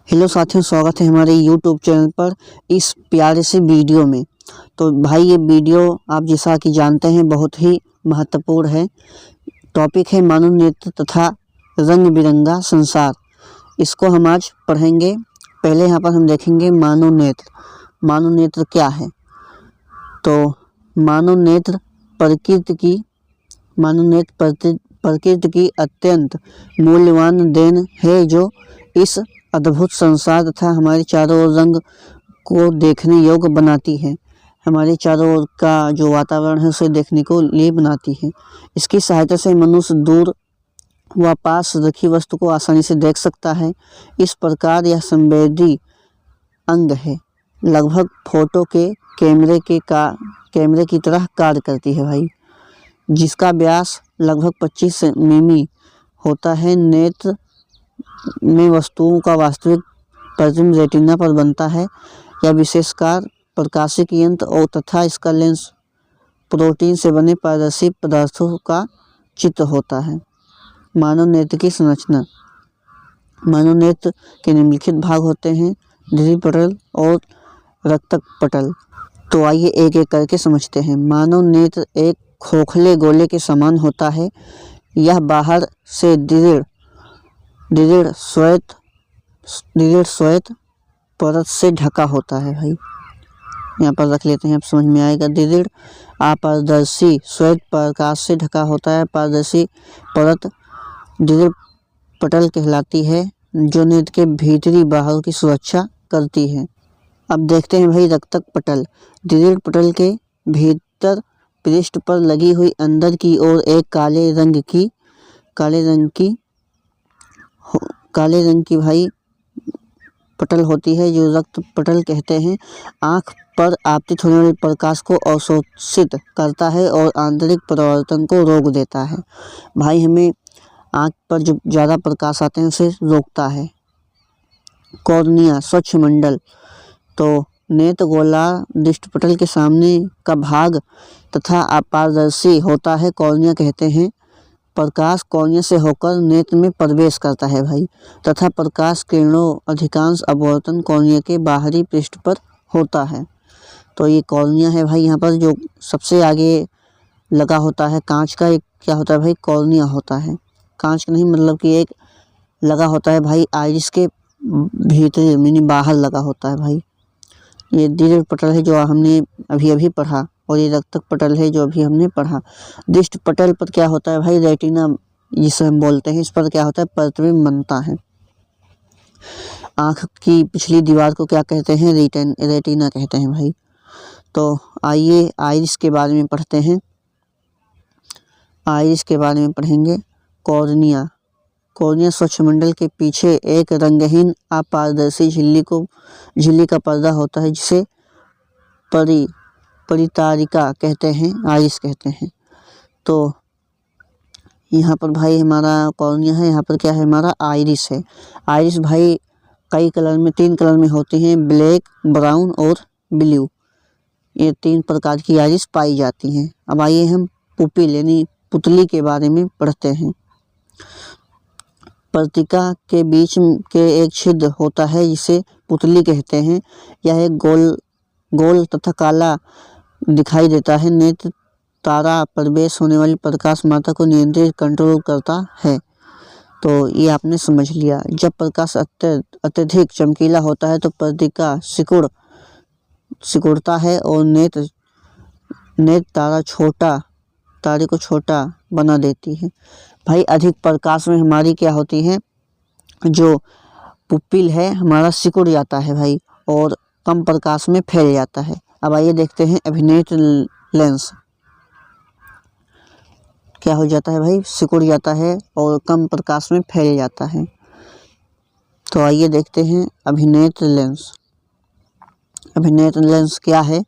Hello साथियों, स्वागत है हमारे यूट्यूब चैनल पर इस प्यारे से वीडियो में। तो भाई ये वीडियो आप जैसा कि जानते हैं बहुत ही महत्वपूर्ण है। टॉपिक है मानव नेत्र तथा रंग बिरंगा संसार। इसको हम आज पढ़ेंगे। पहले यहाँ पर हम देखेंगे मानव नेत्र। मानव नेत्र क्या है? तो मानव नेत्र प्रकृति की अत्यंत मूल्यवान देन है, जो इस अद्भुत संसार तथा हमारे चारों ओर रंग को देखने योग्य बनाती है। हमारे चारों ओर का जो वातावरण है उसे देखने को लिए बनाती है। इसकी सहायता से मनुष्य दूर व पास रखी वस्तु को आसानी से देख सकता है। इस प्रकार यह संवेदी अंग है, लगभग फोटो के कैमरे की तरह कार्य करती है भाई, जिसका व्यास लगभग 25 मिमी होता है। नेत्र में वस्तुओं का वास्तविक प्रतिबिंब रेटिना पर बनता है। यह विशेषकर प्रकाशिक यंत्र और तथा इसका लेंस प्रोटीन से बने पारदर्शी पदार्थों का चित्र होता है। मानव नेत्र की संरचना। मानव नेत्र के निम्नलिखित भाग होते हैं: दृढ़ पटल और रक्तक पटल। तो आइए एक एक करके समझते हैं। मानव नेत्र एक खोखले गोले के समान होता है। यह बाहर से दृढ़ श्वेत परत से ढका होता है भाई। यहाँ पर रख लेते हैं, आप समझ में आएगा। दृढ़ अपारदर्शी श्वेत प्रकाश से ढका होता है। पारदर्शी परत दृढ़ पटल कहलाती है, जो नेत्र के भीतरी बाहर की सुरक्षा करती है। अब देखते हैं भाई रक्तक पटल। दृढ़ पटल के भीतर पृष्ठ पर लगी हुई अंदर की ओर एक काले रंग की भाई पटल होती है, जो रक्त पटल कहते हैं। आँख पर आपतित होने वाले प्रकाश को अवशोषित करता है और आंतरिक परावर्तन को रोक देता है भाई। हमें आँख पर जो ज़्यादा प्रकाश आते हैं उसे रोकता है। कॉर्निया स्वच्छ मंडल। तो नेत्र गोलाकार दृष्टिपटल के सामने का भाग तथा अपारदर्शी होता है, कॉर्निया कहते हैं। प्रकाश कॉर्निया से होकर नेत्र में प्रवेश करता है भाई, तथा प्रकाश किरणों अधिकांश अपवर्तन कॉर्निया के बाहरी पृष्ठ पर होता है। तो ये कॉर्निया है भाई। यहाँ पर जो सबसे आगे लगा होता है कांच का, एक क्या होता है भाई? कॉर्निया होता है। कांच का नहीं, मतलब कि एक लगा होता है भाई आइरिस के भीतर, यानी बाहर लगा होता है भाई। ये दृढ़ पटल है जो हमने अभी पढ़ा, और ये रक्तक पटल है जो अभी हमने पढ़ा। दृष्टि पटल पर क्या होता है भाई? रेटिना जिसे हम बोलते हैं, इस पर क्या होता है? प्रतिबिंब बनता है। आँख की पिछली दीवार को क्या कहते हैं? रेटिना कहते हैं भाई। तो आइए आइरिस के बारे में पढ़ते हैं। आइरिस के बारे में पढ़ेंगे। कॉर्निया स्वच्छ मंडल के पीछे एक रंगहीन अपारदर्शी झिल्ली का पर्दा होता है, जिसे परितारिका कहते हैं, आइरिस कहते हैं। तो यहाँ पर भाई हमारा कॉर्निया है, यहाँ पर क्या है? हमारा आइरिस है। आइरिस भाई कई कलर में, 3 कलर में होती हैं: ब्लैक, ब्राउन और ब्लू। ये 3 प्रकार की आइरिस पाई जाती हैं। अब आइए हम पुपिल यानी पुतली के बारे में पढ़ते हैं। पट्टिका के बीच के एक छिद्र होता है, जिसे पुतली कहते हैं। यह एक गोल तथा काला दिखाई देता है। नेत्र तारा प्रवेश होने वाली प्रकाश मात्रा को नियंत्रित कंट्रोल करता है। तो ये आपने समझ लिया। जब प्रकाश अत्यधिक चमकीला होता है तो पट्टिका सिकुड़ता है और नेत्र तारे को छोटा बना देती है भाई। अधिक प्रकाश में हमारी क्या होती है? जो पुपिल है हमारा सिकुड़ जाता है भाई, और कम प्रकाश में फैल जाता है। अब आइए देखते हैं अभिनेत्र लेंस क्या हो जाता है भाई? सिकुड़ जाता है और कम प्रकाश में फैल जाता है। तो आइए देखते हैं अभिनेत्र लेंस। अभिनेत्र लेंस क्या है,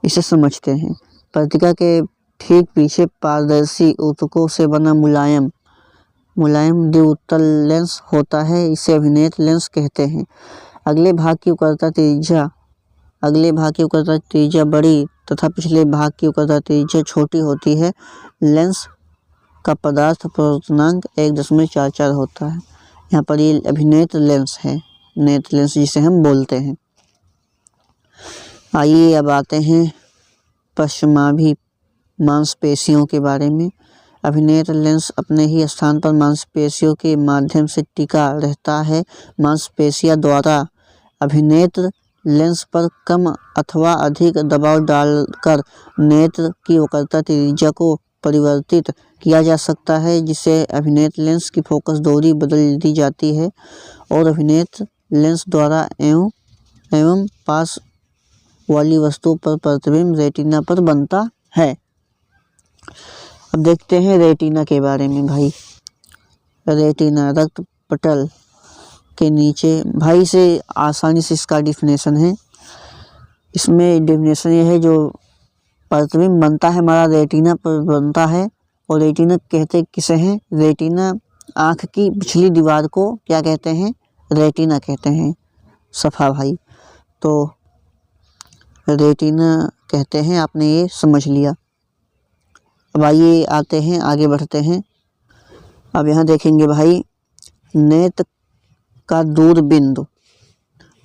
इसे समझते हैं। पट्टिका के ठीक पीछे पारदर्शी ऊतकों से बना मुलायम द्वितल लेंस होता है, इसे अभिनेत्र लेंस कहते हैं। अगले भाग की वक्रता त्रिज्या बड़ी तथा पिछले भाग की वक्रता त्रिज्या छोटी होती है। लेंस का पदार्थ अपवर्तनांक 1.44 होता है। यहाँ पर ये अभिनेत्र लेंस है। नेत्र लेंस जिसे हम बोलते हैं। आइए अब आते हैं पश्चमाभि मांसपेशियों के बारे में। अभिनेत्र लेंस अपने ही स्थान पर मांसपेशियों के माध्यम से टिका रहता है। मांसपेशियों द्वारा अभिनेत्र लेंस पर कम अथवा अधिक दबाव डालकर नेत्र की वक्रता त्रिज्या को परिवर्तित किया जा सकता है, जिससे अभिनेत्र लेंस की फोकस दूरी बदल दी जाती है और अभिनेत्र लेंस द्वारा एवं पास वाली वस्तु पर प्रतिबिंब रेटिना पर बनता है। अब देखते हैं रेटिना के बारे में भाई। रेटिना रक्त पटल के नीचे भाई से आसानी से इसका डिफिनेशन है। इसमें डिफिनेशन ये है, जो प्रतिबिंब बनता है हमारा रेटिना पर बनता है। और रेटिना कहते किसे हैं? रेटिना आँख की पिछली दीवार को क्या कहते हैं? रेटिना कहते हैं। सफा भाई, तो रेटिना कहते हैं, आपने ये समझ लिया। अब आइए आते हैं, आगे बढ़ते हैं। अब यहाँ देखेंगे भाई, नेत्र का दूर बिंदु,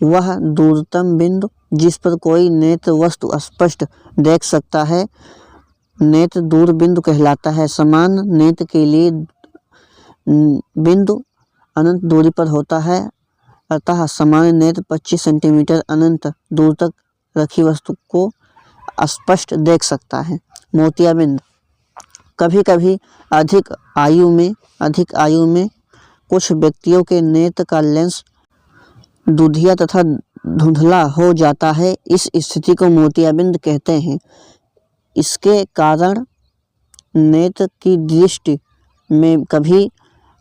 वह दूरतम बिंदु जिस पर कोई नेत्र वस्तु स्पष्ट देख सकता है, नेत्र दूर बिंदु कहलाता है। समान नेत्र के लिए बिंदु अनंत दूरी पर होता है, अतः सामान्य नेत्र 25 सेंटीमीटर अनंत दूर तक रखी वस्तु को स्पष्ट देख सकता है। मोतियाबिंद, कभी कभी अधिक आयु में कुछ व्यक्तियों के नेत्र का लेंस दुधिया तथा धुंधला हो जाता है। इस स्थिति को मोतियाबिंद कहते हैं। इसके कारण नेत्र की दृष्टि में कभी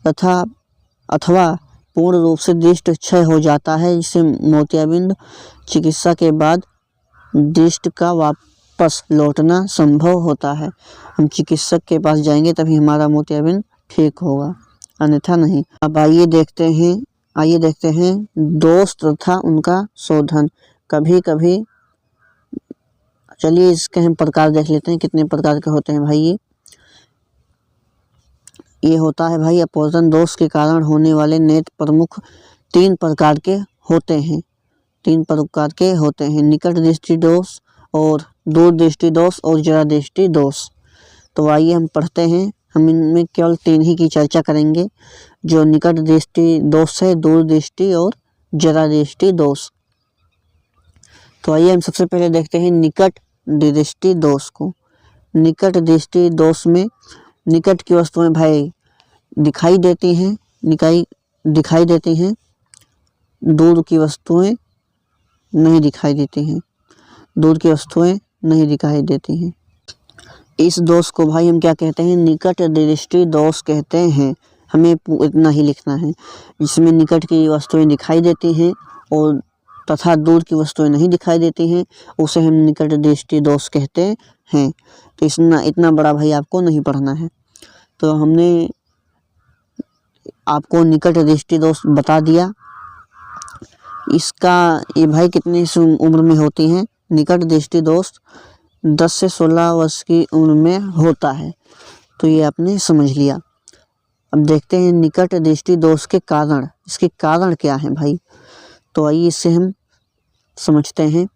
अथवा पूर्ण रूप से दृष्टि क्षय हो जाता है, जिससे मोतियाबिंद चिकित्सा के बाद दृष्टि का वापस लौटना संभव होता है। हम चिकित्सक के पास जाएंगे तभी हमारा मोतियाबिंद ठीक होगा, अन्यथा नहीं। अब आइए देखते हैं दोष तथा उनका शोधन। कभी कभी चलिए इसके हम प्रकार देख लेते हैं, कितने प्रकार के होते हैं भाई। ये होता है भाई, अपोजन दोष के कारण होने वाले नेत्र प्रमुख 3 प्रकार के होते हैं। 3 प्रकार के होते हैं, निकट दृष्टि दोष और दूर दृष्टि दोष और जरा दृष्टि दोष। तो आइए हम पढ़ते हैं। हम इनमें केवल 3 ही की चर्चा करेंगे, जो निकट दृष्टि दोष है, दूर दृष्टि और जरा दृष्टि दोष। तो आइए हम सबसे पहले देखते हैं निकट दृष्टि दोष को। निकट दृष्टि दोष में निकट की वस्तुएं भाई दिखाई देती हैं, दूर की वस्तुएं नहीं दिखाई देती हैं। इस दोष को भाई हम क्या कहते हैं? निकट दृष्टि दोष कहते हैं। हमें इतना ही लिखना है, जिसमें निकट की वस्तुएं दिखाई देती हैं और तथा दूर की वस्तुएं नहीं दिखाई देती हैं, उसे हम निकट दृष्टि दोष कहते हैं। तो इतना बड़ा भाई आपको नहीं पढ़ना है। तो हमने आपको निकट दृष्टि दोष बता दिया। ये भाई कितनी उम्र में होती हैं? निकट दृष्टि दोष 10 से 16 वर्ष की उम्र में होता है। तो ये आपने समझ लिया। अब देखते हैं निकट दृष्टि दोष के कारण। इसके कारण क्या है भाई? तो आइए इससे हम समझते हैं।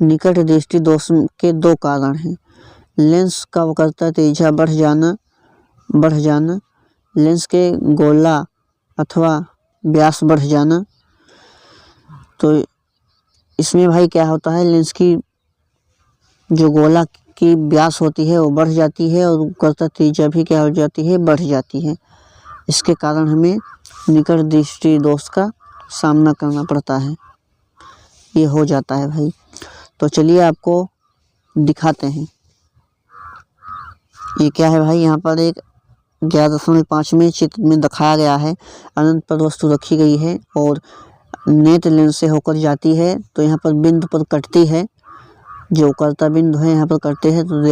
निकट दृष्टि दोष के 2 कारण हैं। लेंस का वक्रता त्रिज्या बढ़ जाना, लेंस के गोला अथवा व्यास बढ़ जाना। तो इसमें भाई क्या होता है, लेंस की जो गोला की व्यास होती है वो बढ़ जाती है और वक्रता त्रिज्या भी क्या हो जाती है? बढ़ जाती है। इसके कारण हमें निकट दृष्टि दोष का सामना करना पड़ता है, ये हो जाता है भाई। तो चलिए आपको दिखाते हैं। ये क्या है भाई? यहाँ पर एक 11.5वें चित्र में दिखाया गया है। अनंत पर वस्तु रखी गई है और नेत्र लेंस से होकर जाती है, तो यहाँ पर बिंदु पर कटती है, जो कर्ता बिंदु है यहाँ पर कटते हैं, तो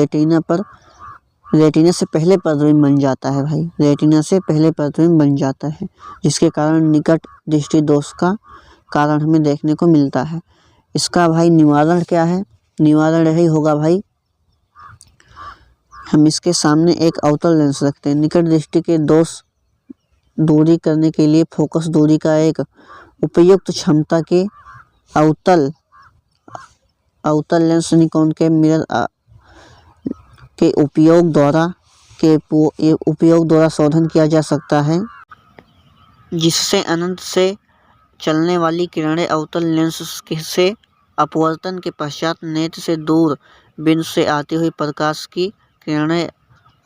रेटिना से पहले प्रतिबिंब बन जाता है भाई। रेटिना से पहले प्रतिबिंब बन जाता है, जिसके कारण निकट दृष्टि दोष का कारण हमें देखने को मिलता है। इसका भाई निवारण क्या है? निवारण यही होगा भाई, हम इसके सामने एक अवतल लेंस रखते हैं। निकट दृष्टि के दोष दूरी करने के लिए फोकस दूरी का एक उपयुक्त क्षमता के अवतल लेंस निकॉन के मिरर के उपयोग द्वारा शोधन किया जा सकता है, जिससे अनंत से चलने वाली किरणें अवतल लेंस से अपवर्तन के पश्चात नेत्र से दूर बिंदु से आती हुई प्रकाश की किरणें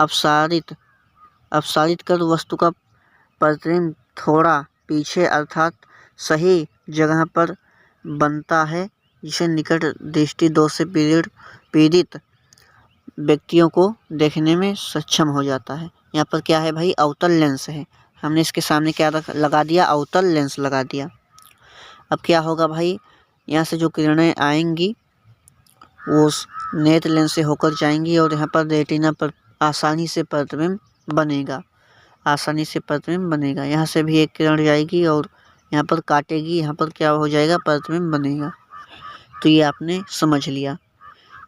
अपसारित कर वस्तु का प्रतिबिंब थोड़ा पीछे अर्थात सही जगह पर बनता है, जिसे निकट दृष्टि दोष से पीड़ित व्यक्तियों को देखने में सक्षम हो जाता है। यहाँ पर क्या है भाई, अवतल लेंस है। हमने इसके सामने क्या लगा दिया, अवतल लेंस लगा दिया। अब क्या होगा भाई, यहाँ से जो किरणें आएंगी वो नेत्र लेंस से होकर जाएंगी और यहाँ पर रेटिना पर आसानी से प्रतिबिंब बनेगा। यहाँ से भी एक किरण जाएगी और यहाँ पर काटेगी, यहाँ पर क्या हो जाएगा, प्रतिबिंब बनेगा। तो ये आपने समझ लिया।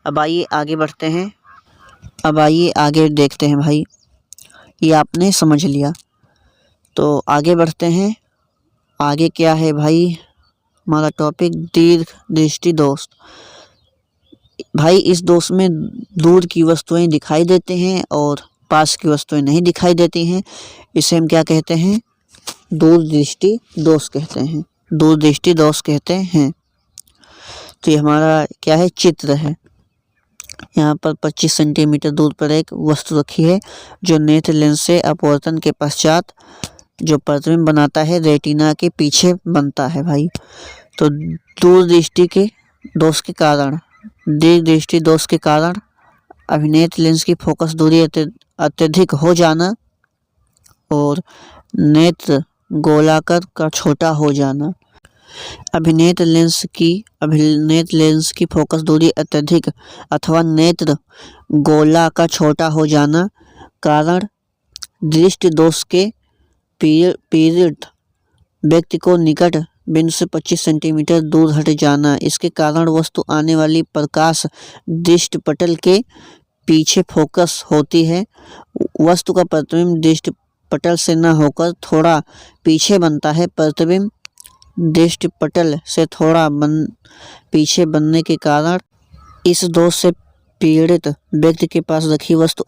अब आइए आगे बढ़ते हैं। अब आइए आगे देखते हैं भाई, ये आपने समझ लिया तो आगे बढ़ते हैं। आगे क्या है भाई, हमारा टॉपिक दीर्घ दृष्टि दोष। भाई इस दोष में दूर की वस्तुएं दिखाई देते हैं और पास की वस्तुएं नहीं दिखाई देती हैं। इसे हम क्या कहते हैं, दूरदृष्टि दोष कहते हैं। दूरदृष्टि दोष कहते हैं। तो ये हमारा क्या है, चित्र है। यहाँ पर 25 सेंटीमीटर दूर पर एक वस्तु रखी है जो नेत्र लेंस से अपवर्तन के पश्चात जो प्रतिबिंब बनाता है रेटिना के पीछे बनता है भाई। तो दूरदृष्टि के दोष के कारण, दीर्घ दृष्टि दोष के कारण अभिनेत्र लेंस की फोकस दूरी अत्यधिक हो जाना और नेत्र गोलाकार का छोटा हो जाना। अभिनेत्र लेंस की फोकस दूरी अत्यधिक अथवा नेत्र गोला का छोटा हो जाना कारण दृष्टि दोष के पीड़ित व्यक्ति को निकट बिंदु से 25 सेंटीमीटर दूर हट जाना। इसके कारण वस्तु आने वाली प्रकाश दृष्टि पटल के पीछे फोकस होती है। वस्तु का प्रतिबिंब दृष्टि पटल से न होकर थोड़ा पीछे बनता है। प्रतिबिंब दृष्टि पटल से थोड़ा पीछे बनने के कारण इस दोष से पीड़ित व्यक्ति के पास रखी वस्तु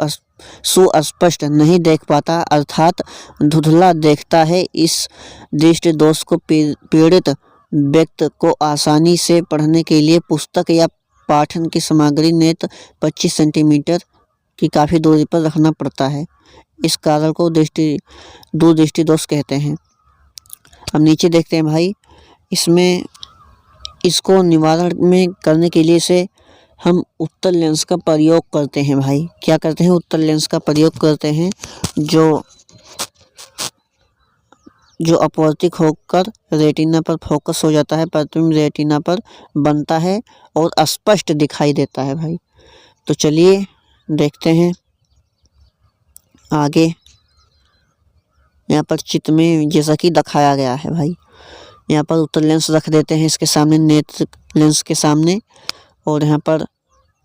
सुस्पष्ट नहीं देख पाता, अर्थात धुंधला देखता है। इस दृष्टि दोष को पीड़ित व्यक्ति को आसानी से पढ़ने के लिए पुस्तक या पाठन की सामग्री नेत्र 25 सेंटीमीटर की काफ़ी दूरी पर रखना पड़ता है। इस कारण को दूरदृष्टि दोष कहते हैं। अब नीचे देखते हैं भाई, इसमें इसको निवारण में करने के लिए से हम उत्तल लेंस का प्रयोग करते हैं भाई। क्या करते हैं, उत्तल लेंस का प्रयोग करते हैं जो अपवर्तित होकर रेटिना पर फोकस हो जाता है, प्रतिबिंब रेटिना पर बनता है और स्पष्ट दिखाई देता है भाई। तो चलिए देखते हैं आगे। यहाँ पर चित्र में जैसा कि दिखाया गया है भाई, यहाँ पर उत्तल लेंस रख देते हैं इसके सामने, नेत्र लेंस के सामने, और यहाँ पर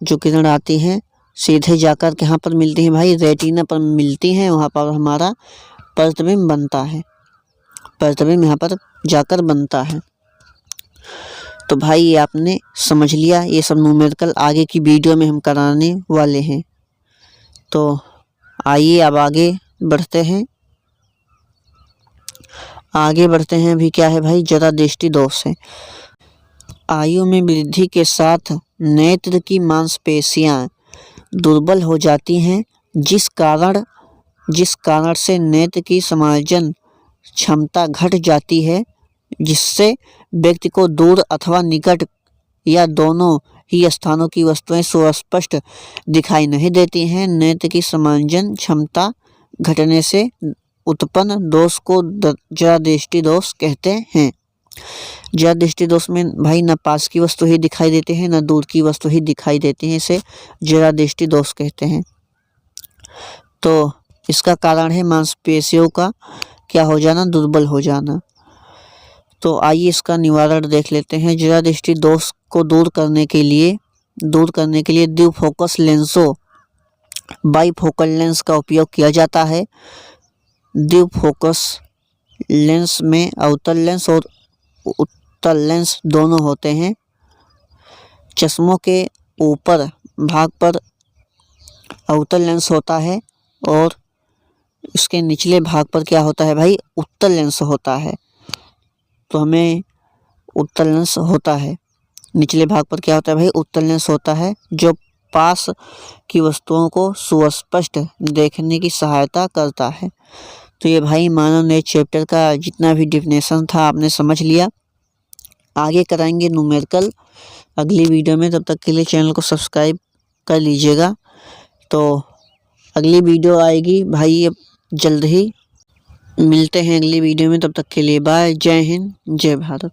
जो किरण आती है सीधे जाकर यहाँ पर मिलती है भाई, रेटिना पर मिलती हैं। वहाँ पर हमारा प्रतिबिंब बनता है, प्रतिबिंब यहाँ पर जाकर बनता है। तो भाई ये आपने समझ लिया। ये सब न्यूमेरिकल आगे की वीडियो में हम कराने वाले हैं। तो आइए अब आगे बढ़ते हैं। अभी क्या है भाई, जरा दृष्टि दोष है। आयु में वृद्धि के साथ नेत्र की मांसपेशियां दुर्बल हो जाती हैं, जिस कारण से नेत्र की समायोजन क्षमता घट जाती है, जिससे व्यक्ति को दूर अथवा निकट या दोनों ही स्थानों की वस्तुएं सुस्पष्ट दिखाई नहीं देती हैं। नेत्र की समायोजन क्षमता घटने से उत्पन्न दोष को जरा दृष्टि दोष कहते हैं। जरा दृष्टि दोष में भाई न पास की वस्तु ही दिखाई देती है, न दूर की वस्तु ही दिखाई देती है। इसे जरा दृष्टि दोष कहते हैं। तो इसका कारण है मांसपेशियों का क्या हो जाना, दुर्बल हो जाना। तो आइए इसका निवारण देख लेते हैं। जरा दृष्टि दोष को दूर करने के लिए द्विफोकस लेंसों बाईफोकल लेंस का उपयोग किया जाता है। द्विफोकस लेंस में अवतल लेंस और उत्तल लेंस दोनों होते हैं। चश्मों के ऊपर भाग पर अवतल लेंस होता है और इसके निचले भाग पर क्या होता है भाई, उत्तल लेंस होता है। तो हमें उत्तल लेंस होता है, निचले भाग पर क्या होता है भाई, उत्तल लेंस होता है, जो पास की वस्तुओं को सुस्पष्ट देखने की सहायता करता है। तो ये भाई मानव नेत्र चैप्टर का जितना भी डेफिनेशन था आपने समझ लिया। आगे कराएंगे न्यूमेरिकल अगली वीडियो में, तब तक के लिए चैनल को सब्सक्राइब कर लीजिएगा। तो अगली वीडियो आएगी भाई अब जल्द ही, मिलते हैं अगली वीडियो में, तब तक के लिए बाय, जय हिंद, जय भारत।